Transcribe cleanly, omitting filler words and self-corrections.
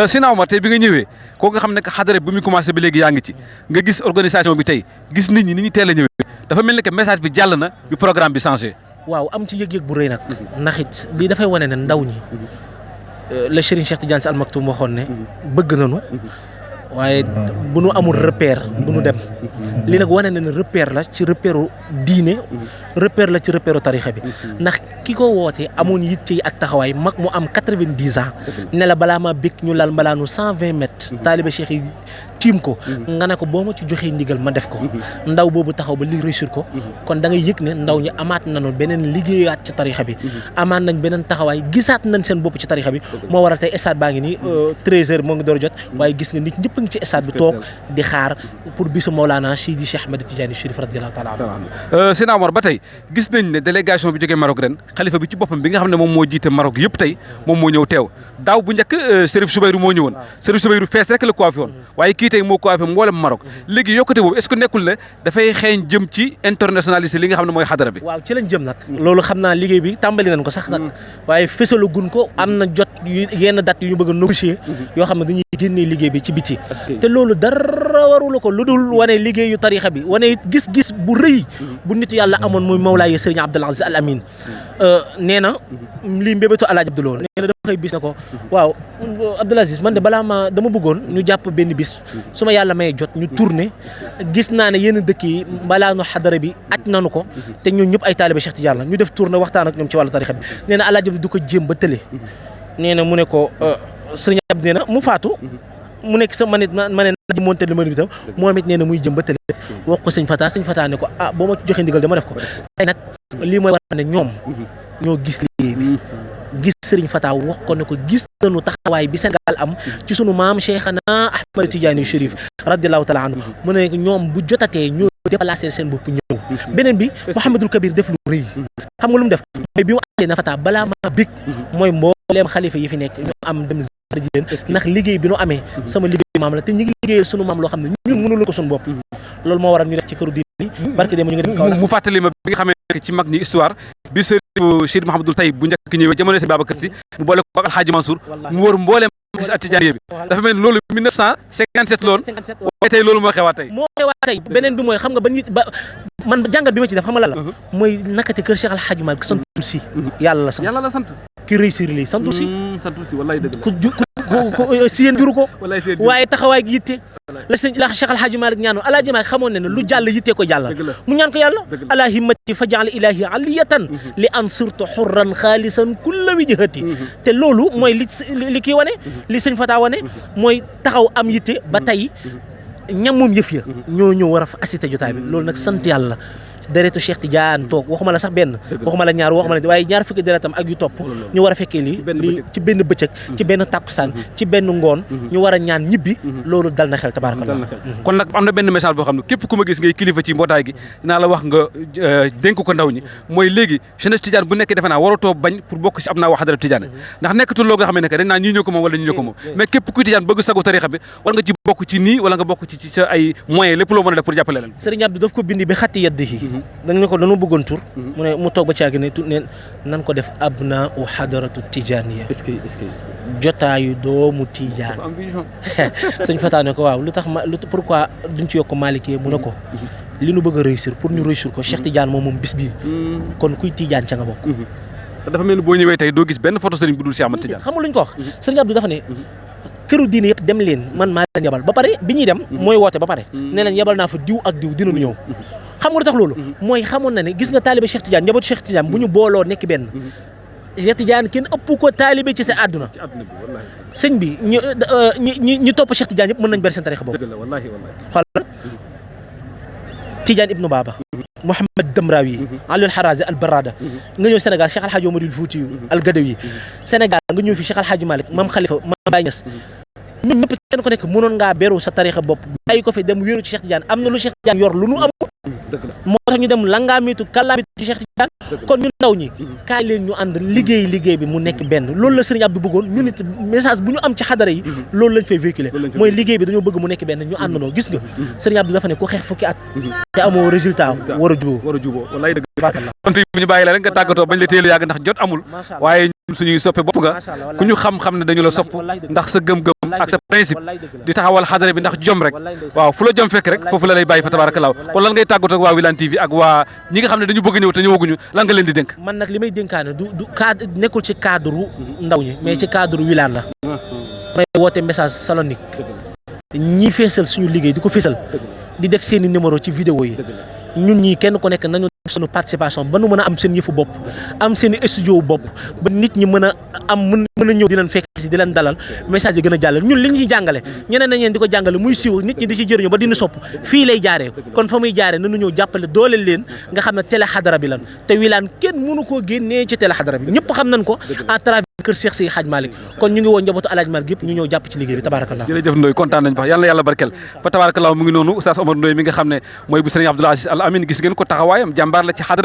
Sina Omar tey bi nga ñëwee koo nga xam ne xadara bi muy commencé ba léegi yaa ngi ci nga gis organisation bi tey gis nit ñi ni ñu teel a ñëwee dafa mel ni que message bi jàll na bi programme bi changé. waaw am ci yëg-yëg bu rëy nag ndax it lii dafay wane ne ndaw ñi la Serigne Cheikh Tidiane Sy Al Maktoum waxoon ne bëgg nañu waaye bu nu amul repère bu nu dem lii nag wane na ne repère la ci repère diine repère la ci repère tarixa bi ndax ki ko woote amoon yitte yi ak taxawaay mag mu am 90 ans ne la balaa ma bég ñu lal mbalaanu 120 mètres taaliba cheikh yi tiim ko nga ne ko boo ma ci joxee ndigal ma def ko ndaw boobu taxaw ba li réussir ko kon da ngay yëg ne ndaw ñi amaat nañu beneen liggéeyaat ci tarixa bi amaat nañ beneen taxawaay gisaat nañ seen bopp ci tarixa bi moo waral tey stade baa ngi nii 13h moo ngi door jot waaye gis nga nit ñëpp ngi ci stade bi toog di xaar pour bisu Mawlana Seydi Cheikh Ahmed Tidiane Chérif radiyallahu taala anhu. Sina Omar ba tey gis nañ ne délégation bi jógee Maroc ren xalifa bi ci boppam bi nga xam ne moom moo jiite Maroc yëpp tey moom moo ñëw teew daaw bu njëkk Chérif Soubayrou moo ñëwoon Chérif Soubayrou fees rek la coiffé woon waaye kii tey moo coiffé mboolem Maroc léegi yokkute boobu est-ce que nekkul ne dafay xeeñ jëm ci internationalisé li nga xam ne mooy xadara bi. waaw ci lañ jëm nag loolu xam naa liggéey bi tàmbali nañ ko sax nag waaye fësalu gun ko am na jot yenn date yu ñu bëgg a négocier yoo xam ne dañuy génnee liggéey bi ci biti te loolu dara warula ko lu dul wane liggéeyu tarixa bi wane gis-gis bu rëy bu nit yàlla amoon muy Mawlaay Serigne Abdoul Aziz Al Amin nee na lii mbébétu Alaaji Abdouloo nee na dafa xëy bis na ko waaw Abdoul Aziz man de balaa ma dama bëggoon ñu jàpp benn bis su ma yàlla may jot ñu tourné gis naa ne yenn dëkk yi mbalaanu xadara bi aj nanu ko te ñun ñëpp ay taaliba Cheikh Tidiane la ñu def tourné waxtaan ak ñoom ci wàllu tarixa bi nee na Alaaji Abdou du ko jéem ba tële nee na mu ne ko Serigne Abdou nee na mu faatu mu nekk sa ma ne na monté li ma bi tam moom it nee na muy jëm ba tële wax ko sëñ Fata ne ko boo ma joxe ndigal dama def ko tey nag lii mooy war ne ñoom ñoo gis liggéey bi gis Serigne Fata wax ko ne ko gis nañu taxawaay bi Sénégal am ci sunu maam Cheikhana Ahmed Tidiane Chérif radiyallahu taala anhu mu ne ñoom bu jotatee ñoo déplacé seen bopp ñëw beneen bi Mouhamadul Kabir def lu rëy xam nga lu mu def mooy bi mu àggee na Fata balaa maa bég mooy mbooleem xalifa yi fi nekk ñu am dem ndax liggéey bi nu amee sama liggéey maam la te ñu ngi liggéeyal sunu maam loo xam ne ñun mënul ko sunu bopp loolu moo waral ñu def ci këru diine barke dem ñu ngi def kaw mu fàttali ma bi nga xamee ci mag ñi histoire bi sëriñ Cheikh Mouhamadoul Tayyib bu njëkk ñëwee jamono Sëriñ Babacar Sy mu boole ko ak Alxaaji Mansour mu wër mbooleem gis Tijaaniyya bi dafa mel loolu 1957 loolu waaye tey loolu moo xewaat tey beneen bi mooy xam nga ba man jàngat bi ma ci def xam nga la mooy nakate kër Cheikh Alxaaji Malick santul si yàlla la sant ki réussir lii santul si wallaay dëgg ku si yéen juru ko waaye taxawaay gi yitte la Cheikh Alxaaji Malick ñaanoon Alaaji Malick xamoon ne lu jàll yitte ko jàllal mu ñaan ko yàlla ala himmati fa jaal ilahi aliyatan li an surtu xurran xaalisan kulla wijhati te loolu mooy li kii wane li sëñ Fata wane mooy taxaw am yitte ba tey ñam moom yëf ya ñoo ñëw war a fa assisté jotaay bi loolu nag sant yàlla deretu Cheikh Tidiane toog waxuma la sax benn waxuma la ñaar waxuma la waaye ñaar fukki deretam ak yu topp ñu war a fekkee lii ci benn bëccëg ci benn takkusaan ci benn ngoon ñu war a ñaan ñibbi loolu dal na xel tabarakallah kon nag am na benn message boo xam ne képp ku ma gis ngay kilifa ci mbootaay gi dinaa la wax nga dénk ko ndaw ñi mooy léegi jeunesse Tidiane bu nekkee defe naa waratoo bañ pour bokk si am naa wax xadara Tidiane ndax nekkatul loo nga xam ne dañ naa ñii ñoo ko moom wala ñii ñoo ko moom mais képp kuy Tidiane bëgg sagu tarixa bi war nga ci bokk ci nii wala nga bokk ci sa ay moyens lépp loo mën a def pour jàppale leen Serigne Abdou daf ko bindi bi xatti yaddihi dañ ne ko dañoo bëggoon tur mu ne mu toog ba caagi ne tu ne nan ko def abna u xadaratu Tijaaniya jotaayu doomu Tijaan sëñ Fata ne ko waaw lu tax pourquoi duñ ci yokk Maliki mu ne ko li nu bëgg a réussir pour ñu réussir ko Cheikh Tidiane moom bis bii kon kuy Tijaan ca nga bokk dafa mel ni boo ñëwee tey doo gis benn photo sëriñ bu dul Cheikh Ahmed Tidiane xam nga lu ñu ko wax sëriñ Abdou dafa ne këru diine yëpp dem leen man maa leen yebal ba pare bi ñuy dem mooy woote ba pare ne leen yebal naa fa diw ak diw dinañu ñëw xam nga lu tax loolu mooy xamoon na ne gis nga taalibe Cheikh Tidiane njabootu Cheikh Tidiane bu ñu booloo nekk benn Cheikh Tidiane kenn ëpp ko taalibe ci sa àdduna sëñ bi ñu topp Cheikh Tidiane yëpp mën nañ bari seen tarixa boobu xoolal Tidiane ibnu Baba Mouhamed Damrawi Aliou Harazi al Barada nga ñëw Sénégal Cheikh Alhaji Omarul Fouti al Gadawi Sénégal nga ñëw fi Cheikh Alhaji Malick Mame Khalifa Mame Baye Niass ñun ñëpp kenn ko nekk mënoon ngaa beru sa tarixa bopp bàyyi ko fi dem wéeru ci Cheikh Tidiane am na lu Cheikh Tidiane yor lu nu am moo tax ñu dem langaamitu kàllaamitu ci Cheikh Tidiane kon ñun ndaw ñi kaay leen ñu ànd liggéey bi mu nekk benn loolu la Serigne Abdou bëggoon ñu nit message bu ñu am ci xadara yi loolu lañ fay véhiculer mooy liggéey bi dañoo bëgg mu nekk benn ñu àndandoo gis nga Serigne Abdou dafa ne ku xeex fukki at te amoo résultat war a juboo wallaay dëgg kon fii bu ñu bàyyi la rek nga tàggatoo bañ la téelu yàgg ndax jot amul waaye suñuy soppe bopp nga ku ñu xam-xam ne dañu la sopp ndax sa gëm-gëm ak sa principe di taxawal xadara bi ndax jom rek waaw fu la jom fekk rek foofu la lay bàyyi fa tabaarakallaa kon lan ngay tàggatoo ak waa Wilane TV ak waa ñi nga xam ne dañu bëgg ñëw te ñëwaguñu lan nga leen di dénk. man nag li may dénkaane du cadre nekkul ci cadre ndaw ñi mais ci cadre Wilane la. may woote message salonique ñi feesal suñu liggéey di ko feesal di def seeni numéro ci vidéo yi ñun ñii kenn ku nekk nañu def suñu participation ba nu mën a am seen yëfu bopp am seen i studio bopp ba nit ñi mën a am mën a ñëw di leen fekk si di leen dalal message yi gën a jàllale ñun li ñuy jàngale ñeneen nañ leen di ko jàngale muy siiw nit ñi di ci jëriñu ba dina sopp fii lay jaaree kon fa muy jaaree nañu ñëw jàppale dooleel leen nga xam ne télé xadara bi lan te Wilane kenn mënu koo génnee ci télé xadara bi ñëpp xam nañ ko à travers kër Cheikh Sey Hadj Malick kon ñu ngi woo njabootu Alaaji Malick yëpp ñu ñëw jàpp ci liggéey bi tabarakallah. jërëjëf Ndoye kontaan nañ fa yàlla na yàlla barkel fa tabarakallah mu ngi noonu Oustaz Omar Ndoye mi nga xam ne mooy bu Serigne Abdoul Aziz Al Amine gis ngeen ko taxawaayam jàmbaar la ci xadara